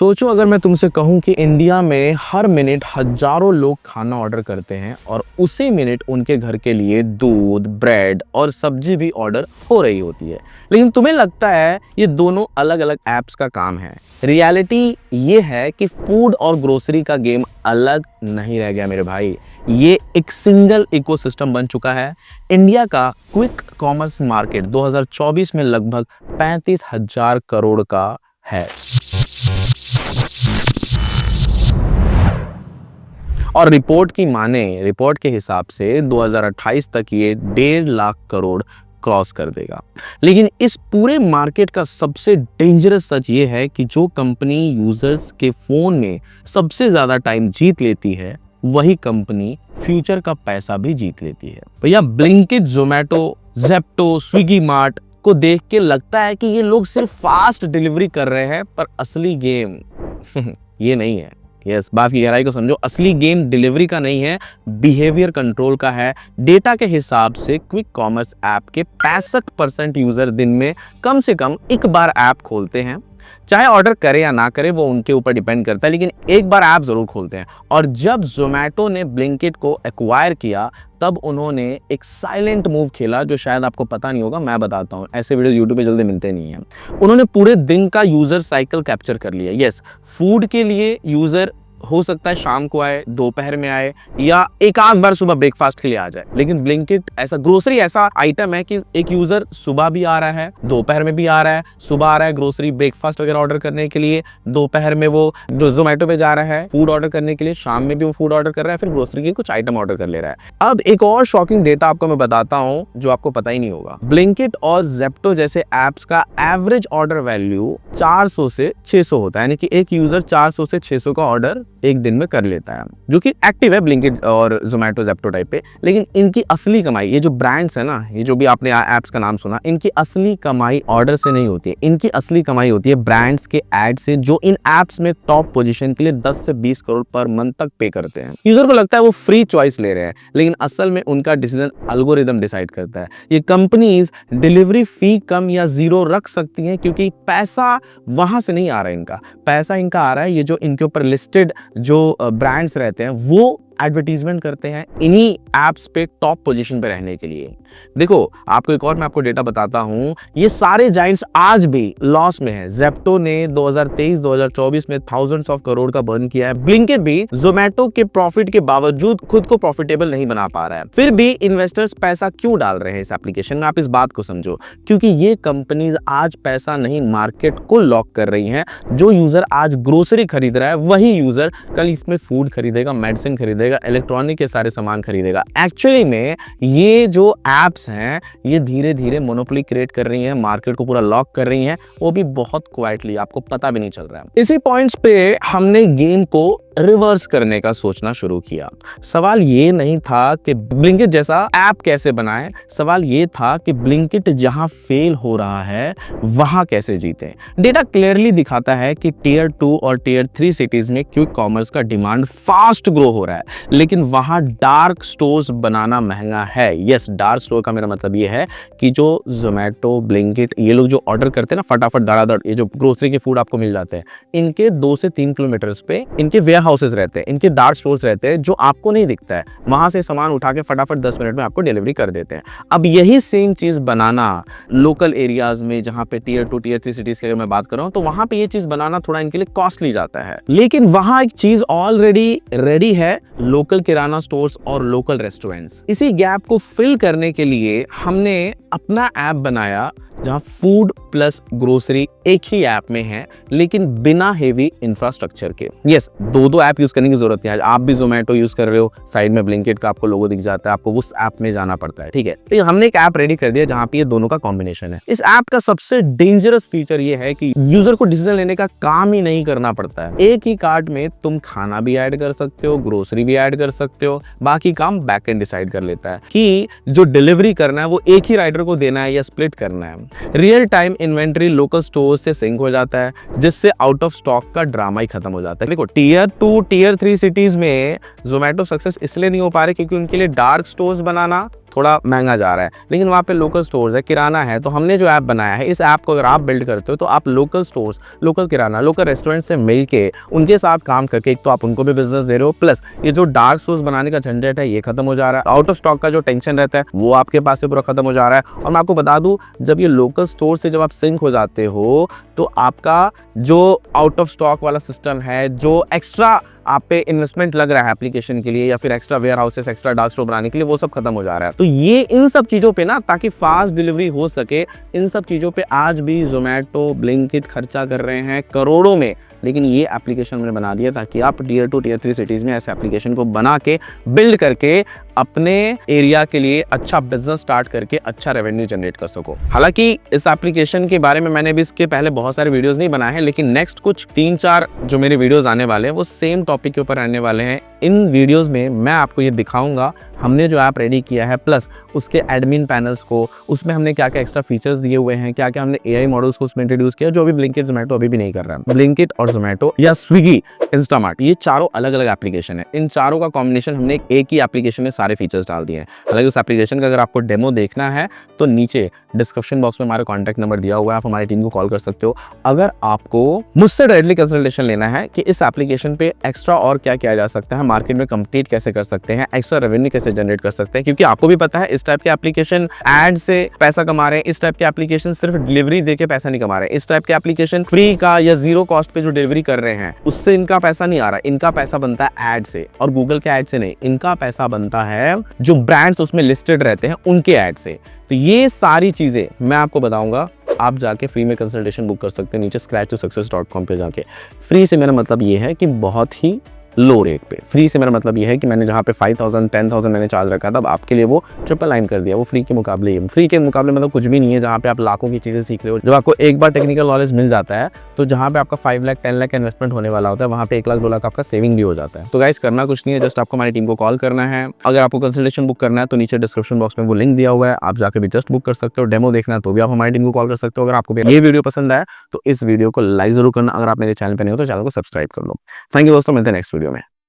सोचो अगर मैं तुमसे कहूं कि इंडिया में हर मिनट हजारों लोग खाना ऑर्डर करते हैं और उसी मिनट उनके घर के लिए दूध, ब्रेड और सब्जी भी ऑर्डर हो रही होती है, लेकिन तुम्हें लगता है ये दोनों अलग अलग ऐप्स का काम है। रियलिटी ये है कि फूड और ग्रोसरी का गेम अलग नहीं रह गया मेरे भाई, ये एक सिंगल इकोसिस्टम बन चुका है। इंडिया का क्विक कॉमर्स मार्केट 2024 में लगभग 35,000 करोड़ का है और रिपोर्ट के हिसाब से 2028 तक ये 1.5 लाख करोड़ क्रॉस कर देगा। लेकिन इस पूरे मार्केट का सबसे डेंजरस सच ये है कि जो कंपनी यूजर्स के फोन में सबसे ज्यादा टाइम जीत लेती है, वही कंपनी फ्यूचर का पैसा भी जीत लेती है। भैया Blinkit, Zomato, Zepto, Swiggy mart को देख के लगता है कि ये लोग सिर्फ फास्ट डिलीवरी कर रहे हैं, पर असली गेम ये नहीं है। यस, बात की गहराई को समझो, असली गेम डिलीवरी का नहीं है, बिहेवियर कंट्रोल का है। डेटा के हिसाब से क्विक कॉमर्स ऐप के 65% यूजर दिन में कम से कम एक बार ऐप खोलते हैं। चाहे ऑर्डर करे या ना करे वो उनके ऊपर डिपेंड करता है, लेकिन एक बार ऐप जरूर खोलते हैं। और जब जोमैटो ने ब्लिंकिट को एक्वायर किया, तब उन्होंने एक साइलेंट मूव खेला जो शायद आपको पता नहीं होगा, मैं बताता हूँ। ऐसे वीडियो यूट्यूब पे जल्दी मिलते नहीं हैं। उन्होंने पूरे दिन का यूजर साइकिल कैप्चर कर लिया। यस, फूड के लिए यूजर हो सकता है शाम को आए, दोपहर में आए या एक आध बार सुबह ब्रेकफास्ट के लिए आ जाए, लेकिन ब्लिंकिट ऐसा ग्रोसरी ऐसा आइटम है कि एक यूजर सुबह भी आ रहा है, दोपहर में भी आ रहा है। सुबह आ रहा है ग्रोसरी ब्रेकफास्ट वगैरह ऑर्डर करने के लिए, दोपहर में वो जोमैटो पे जा रहा है फूड ऑर्डर करने के लिए, शाम में भी वो फूड ऑर्डर कर रहा है, फिर ग्रोसरी के कुछ आइटम ऑर्डर कर ले रहा है। अब एक और शॉकिंग डेटा आपको मैं बताता हूँ जो आपको पता ही नहीं होगा। ब्लिंकिट और ज़ेप्टो जैसे एप्स का एवरेज ऑर्डर वैल्यू 400 से 600 होता है, यानी कि एक यूजर 400 से 600 का ऑर्डर एक दिन में कर लेता है, जो कि एक्टिव है ब्लिंकिट और जोमैटो, ज़ेप्टो टाइप पे। लेकिन इनकी असली कमाई, ये जो ब्रांड्स है ना, ये जो भी आपने ऐप्स का नाम सुना, इनकी असली कमाई ऑर्डर से नहीं होती है। इनकी असली कमाई होती है ब्रांड्स के एड से, जो इन एप्स में टॉप पोजीशन के लिए 10 से 20 करोड़ पर मंथ तक पे करते हैं। यूजर को लगता है वो फ्री चॉइस ले रहे हैं, लेकिन असल में उनका डिसीजन एल्गोरिदम डिसाइड करता है। ये कंपनीज डिलीवरी फी कम या जीरो रख सकती हैं, क्योंकि पैसा वहां से नहीं आ रहा है, इनका पैसा इनका आ रहा है ये जो इनके ऊपर लिस्टेड जो ब्रांड्स रहते हैं वो एडवर्टीजमेंट करते हैं इन्हीं एप्स पे टॉप पोजीशन पे रहने के लिए। देखो आपको एक और मैं आपको डेटा बताता हूं, ये सारे जायंट्स आज भी लॉस में है। ज़ेप्टो ने 2023-2024 में थाउजेंड्स ऑफ करोड़ का बर्न किया है। ब्लिंकिट भी जोमैटो के प्रॉफिट के बावजूद खुद को प्रॉफिटेबल नहीं बना पा रहा है। फिर भी इन्वेस्टर्स पैसा क्यों डाल रहे हैं इस एप्लीकेशन में, आप इस बात को समझो। क्योंकि ये कंपनीज आज पैसा नहीं, मार्केट को लॉक कर रही हैं। जो यूजर आज ग्रोसरी खरीद रहा है, वही यूजर कल इसमें फूड खरीदेगा, मेडिसिन खरीदेगा, इलेक्ट्रॉनिक के सारे सामान खरीदेगा। एक्चुअली में ये जो एप्स हैं ये धीरे धीरे मोनोपोली क्रिएट कर रही हैं, मार्केट को पूरा लॉक कर रही हैं, वो भी बहुत क्वाइटली, आपको पता भी नहीं चल रहा है। इसी पॉइंट्स पे हमने गेम को रिवर्स करने का सोचना शुरू किया। सवाल ये नहीं था कि ब्लिंकिट जैसा ऐप कैसे बनाएं, सवाल ये था कि ब्लिंकिट जहां फेल हो रहा है वहां कैसे जीते। डेटा क्लियरली दिखाता है कि टियर 2 और टियर 3 सिटीज में क्विक कॉमर्स का डिमांड फास्ट ग्रो हो रहा है, लेकिन वहां डार्क स्टोर्स बनाना महंगा है। यस, डार्क स्टोर का मेरा मतलब ये है कि जो जोमैटो, ब्लिंकिट, ये लोग जो ऑर्डर करते हैं ना फटाफट धड़ाधड़, ये जो ग्रोसरी के फूड आपको मिल जाते हैं, इनके 2 से 3 किलोमीटर पे इनके वेयर हाउसेस रहते हैं, इनके डार्क स्टोर्स रहते हैं जो आपको नहीं दिखता है। वहां से सामान उठा के फटाफट 10 मिनट में आपको डिलीवरी कर देते हैं। अब यही सेम चीज बनाना लोकल एरियाज में, जहां पे टियर 2, टियर 3 सिटीज की अगर मैं बात कर रहा हूं, तो वहां पे ये चीज बनाना थोड़ा इनके लिए कॉस्टली जाता है। लेकिन वहां एक चीज ऑलरेडी रेडी है, लोकल किराना स्टोर्स और लोकल रेस्टोरेंट्स। इसी गैप को फिल करने के लिए हमने अपना ऐप बनाया जहां फूड प्लस ग्रोसरी एक ही ऐप में है, लेकिन बिना हेवी इंफ्रास्ट्रक्चर के। यस, दो ऐप यूज करने की जरूरत है। आप भी जोमैटो यूज कर रहे हो, साइड में ब्लिंकिट का आपको लोगो दिख जाता है, आपको उस ऐप में जाना पड़ता है, ठीक है। तो हमने एक ऐप रेडी कर दिया जहां पे ये दोनों का कॉम्बिनेशन है। इस ऐप का सबसे डेंजरस फीचर ये है कि यूजर को डिसीजन लेने का काम ही नहीं करना पड़ता है। एक ही कार्ट में तुम खाना भी ऐड कर सकते हो, ग्रोसरी भी ऐड कर सकते हो, बाकी काम बैकएंड डिसाइड कर लेता है कि जो डिलीवरी करना है वो एक ही राइडर को देना है या स्प्लिट करना है। Real time inventory local store से सिंक हो जाता है, जिससे आउट ऑफ स्टॉक का ड्रामा ही खत्म हो जाता है। देखो टियर 2, टियर 3 सिटीज में जोमैटो सक्सेस इसलिए नहीं हो पा रहे क्योंकि उनके लिए डार्क स्टोर्स बनाना थोड़ा महंगा जा रहा है, लेकिन वहाँ पे लोकल स्टोर्स है, किराना है। तो हमने जो ऐप बनाया है, इस ऐप को अगर आप बिल्ड करते हो तो आप लोकल स्टोर्स, लोकल किराना, लोकल रेस्टोरेंट से मिलके उनके साथ काम करके एक तो आप उनको भी बिजनेस दे रहे हो, प्लस ये जो डार्क स्टोर्स बनाने का झंझट है ये खत्म हो जा रहा है। आउट ऑफ स्टॉक का जो टेंशन रहता है वो आपके पास से पूरा खत्म हो जा रहा है। और मैं आपको बता दूं, जब ये लोकल स्टोर से जब आप सिंक हो जाते हो तो आपका जो आउट ऑफ स्टॉक वाला सिस्टम है, जो एक्स्ट्रा आप पे इन्वेस्टमेंट लग रहा है एप्लीकेशन के लिए या फिर extra warehouses, extra dark store बनाने के लिए, वो सब खत्म हो जा रहा है। तो ये इन सब चीजों पे ना, ताकि फास्ट डिलीवरी हो सके, इन सब चीजों पे आज भी जोमेटो, ब्लिंकिट खर्चा कर रहे हैं करोड़ों में। लेकिन ये एप्लीकेशन हमने बना दिया ताकि आप टियर 2 टियर 3 सिटीज में ऐसे एप्लीकेशन को बना के बिल्ड करके अपने एरिया के लिए अच्छा बिजनेस स्टार्ट करके अच्छा रेवेन्यू जनरेट कर सको। हालांकि इस एप्लीकेशन के बारे में मैंने भी इसके पहले बहुत सारे वीडियोस नहीं बनाए हैं, लेकिन नेक्स्ट कुछ 3-4 जो मेरे वीडियोस आने वाले हैं वो सेम टॉपिक के ऊपर आने वाले हैं। इन वीडियोस में मैं आपको ये दिखाऊंगा हमने जो ऐप रेडी किया है, प्लस उसके एडमिन पैनल्स को, उसमें हमने क्या क्या एक्स्ट्रा फीचर्स दिए हुए हैं, क्या क्या हमने एआई मॉडल्स को उसमें इंट्रोड्यूस किया, जो अभी ब्लिंकिट, जोमेटो अभी भी नहीं कर रहा है। ब्लिंकिट और जोमेटो या स्विगी, इंस्टामार्ट, ये चारों अलग अलग एप्लीकेशन है। इन चारों का कॉम्बिनेशन हमने एक ही एप्लीकेशन में सारे फीचर्स डाल दिए हैं। हालांकि उस एप्लीकेशन का अगर आपको डेमो देखना है तो नीचे डिस्क्रिप्शन बॉक्स में हमारा कॉन्टैक्ट नंबर दिया हुआ है, आप हमारी टीम को कॉल कर सकते हो। अगर आपको मुझसे डायरेक्टली कंसल्टेशन लेना है कि इस एप्लीकेशन पे एक्स्ट्रा और क्या किया जा सकता है, मार्केट में कंपीट कैसे कर सकते हैं, एक्स्ट्रा रेवेन्यू कैसे जनरेट कर सकते हैं, क्योंकि आपको भी पता है इस टाइप के एप्लीकेशन एड से पैसा कमा रहे हैं, इस टाइप के एप्लीकेशन सिर्फ डिलीवरी देके पैसा नहीं कमा रहे हैं, इस टाइप के एप्लीकेशन फ्री का या जीरो कॉस्ट पे जो डिलीवरी कर रहे हैं उससे इनका पैसा नहीं आ रहा, इनका पैसा बनता है एड से, और गूगल के एड से नहीं, इनका पैसा बनता है जो ब्रांड्स उसमें लिस्टेड रहते हैं उनके एड से। तो ये सारी चीजें मैं आपको बताऊंगा, आप जाके फ्री में कंसल्टेशन बुक कर सकते हैं नीचे scratch2success.com पे जाके। फ्री से मेरा मतलब ये है कि बहुत ही लो रेट पे। फ्री से मेरा मतलब ये है कि मैंने जहाँ पे 5000 10,000 मैंने चार्ज रखा था, अब आपके लिए वो 999 कर दिया। वो फ्री के मुकाबले, फ्री के मुकाबले मतलब कुछ भी नहीं है, जहाँ पे आप लाखों की चीज़ें सीख रहे हो। जब आपको एक बार टेक्निकल नॉलेज मिल जाता है तो जहाँ पे आपका 5 लाख 10 लाख इन्वेस्टमेंट होने वाला होता है, वहाँ पे 1 लाख 2 लाख आपका सेविंग भी हो जाता है। तो गाइस करना कुछ नहीं है, जस्ट आपको हमारी टीम को कॉल करना है। अगर आपको कंसल्टेशन बुक करना है तो नीचे डिस्क्रिप्शन बॉक्स में वो लिंक दिया हुआ है, आप जाके भी जस्ट बुक कर सकते हो। डेमो देखना है तो भी आप हमारी टीम को कॉल कर सकते हो। अगर आपको ये वीडियो पसंद आया तो इस वीडियो को लाइक जरूर करना। अगर आप मेरे चैनल पर नहीं हो तो चैनल को सब्सक्राइब कर लो। थैंक यू दोस्तों, मिलते हैं नेक्स्ट वीडियो में।